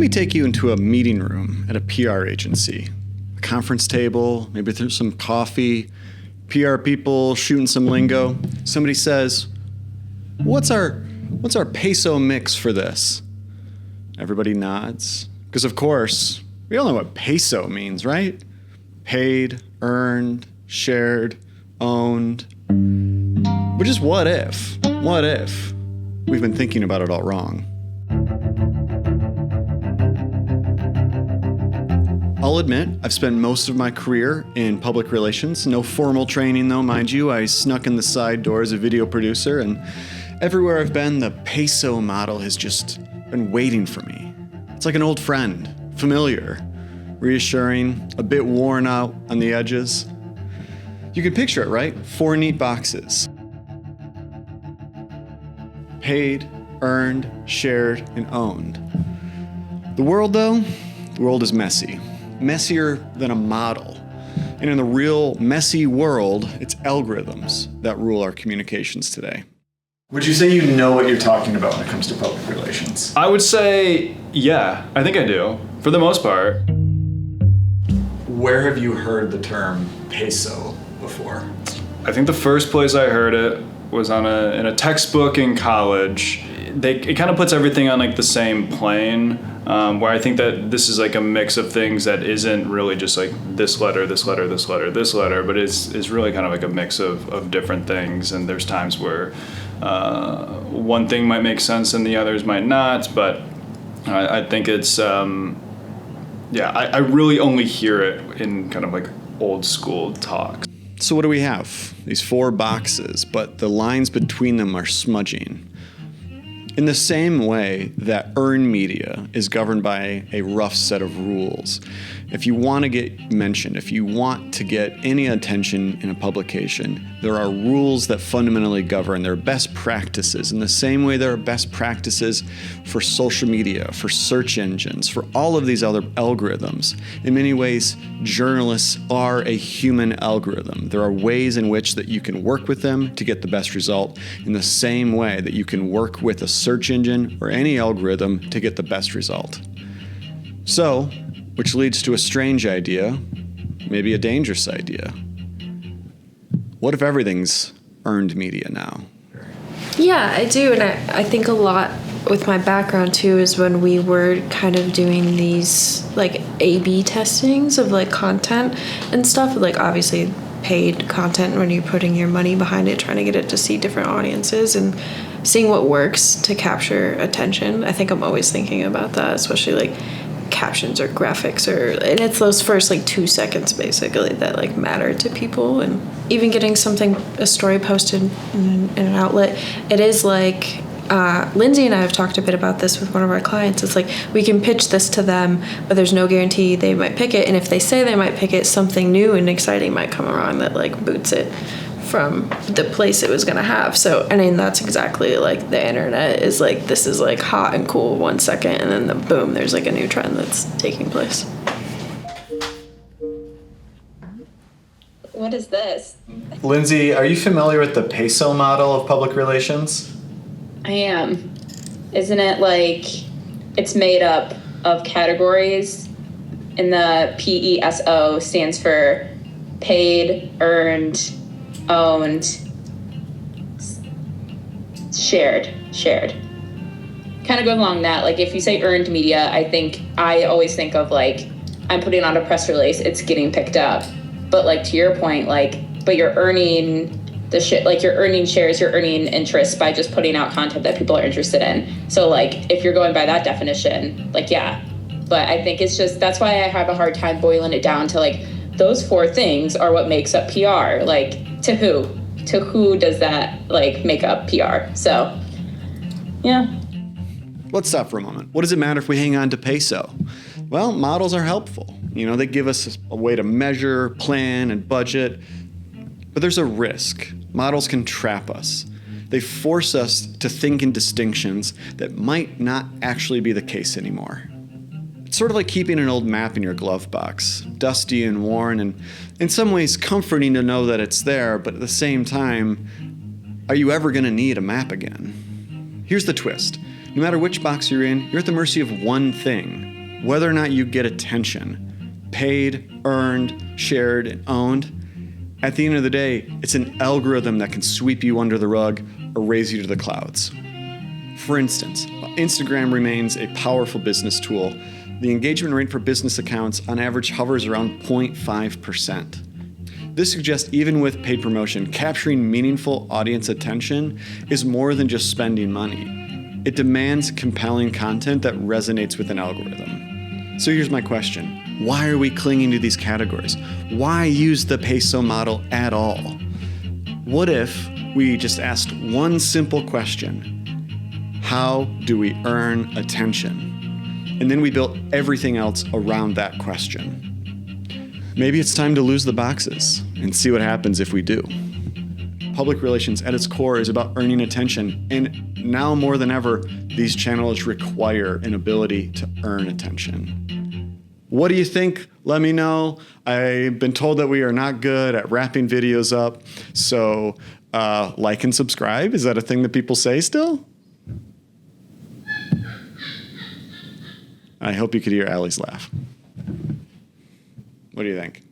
me take you into a meeting room at a PR agency. A conference table, maybe there's some coffee, PR people shooting some lingo. Somebody says, what's our peso mix for this? Everybody nods. Because of course, we all know what peso means, right? Paid, earned, shared, owned. But just what if? What if we've been thinking about it all wrong? I'll admit, I've spent most of my career in public relations. No formal training though, mind you. I snuck in the side door as a video producer, and everywhere I've been, the PESO model has just been waiting for me. It's like an old friend, familiar, reassuring, a bit worn out on the edges. You can picture it, right? 4 neat boxes. Paid, earned, shared, and owned. The world, though, the world is messy. Messier than a model. And in the real messy world, it's algorithms that rule our communications today. Would you say you know what you're talking about when it comes to public relations? I would say, yeah, I think I do, for the most part. Where have you heard the term peso before? I think the first place I heard it was in a textbook in college. It kind of puts everything on like the same plane, where I think that this is like a mix of things that isn't really just like this letter, this letter, this letter, this letter, but is really kind of like a mix of different things. And there's times where one thing might make sense and the others might not, but I think it's, I really only hear it in kind of like old school talk. So what do we have? These 4 boxes, but the lines between them are smudging. In the same way that earned media is governed by a rough set of rules, if you want to get mentioned, if you want to get any attention in a publication, there are rules that fundamentally govern. There are best practices. In the same way there are best practices for social media, for search engines, for all of these other algorithms. In many ways, journalists are a human algorithm. There are ways in which that you can work with them to get the best result, in the same way that you can work with a search engine or any algorithm to get the best result. So, which leads to a strange idea, maybe a dangerous idea. What if everything's earned media now? Yeah, I do. And I think a lot with my background too is when we were kind of doing these like A/B testings of like content and stuff, like obviously paid content when you're putting your money behind it, trying to get it to see different audiences and seeing what works to capture attention. I think I'm always thinking about that, especially like captions or graphics, and it's those first like 2 seconds basically that like matter to people. And even getting a story posted in an outlet, it is like Lindsay and I have talked a bit about this with one of our clients. It's like we can pitch this to them, but there's no guarantee they might pick it, and if they say they might pick it, something new and exciting might come around that like boots it from the place it was going to have. So, I mean, that's exactly like the internet is like, this is like hot and cool 1 second, and then boom, there's like a new trend that's taking place. What is this? Lindsay, are you familiar with the PESO model of public relations? I am. Isn't it like it's made up of categories, and the PESO stands for paid, earned, owned, shared. Kind of goes along that. Like if you say earned media, I always think of like, I'm putting on a press release, it's getting picked up. But like to your point, like, but you're earning you're earning shares, you're earning interest by just putting out content that people are interested in. So like if you're going by that definition, like yeah. But I think it's just, that's why I have a hard time boiling it down to like, those 4 things are what makes up PR. Like, to who does that like make up PR? So, yeah. Let's stop for a moment. What does it matter if we hang on to peso? Well, models are helpful. You know, they give us a way to measure, plan, and budget. But there's a risk. Models can trap us. They force us to think in distinctions that might not actually be the case anymore. It's sort of like keeping an old map in your glove box, dusty and worn, and in some ways comforting to know that it's there, but at the same time, are you ever going to need a map again? Here's the twist. No matter which box you're in, you're at the mercy of one thing, Whether or not you get attention, paid, earned, shared, and owned, at the end of the day, it's an algorithm that can sweep you under the rug or raise you to the clouds. For instance, while Instagram remains a powerful business tool, the engagement rate for business accounts on average hovers around 0.5%. This suggests even with paid promotion, capturing meaningful audience attention is more than just spending money. It demands compelling content that resonates with an algorithm. So here's my question. Why are we clinging to these categories? Why use the PESO model at all? What if we just asked one simple question? How do we earn attention? And then we built everything else around that question. Maybe it's time to lose the boxes and see what happens if we do. Public relations at its core is about earning attention, and now more than ever, these channels require an ability to earn attention. What do you think? Let me know. I've been told that we are not good at wrapping videos up, so like and subscribe. Is that a thing that people say still? I hope you could hear Allie's laugh. What do you think?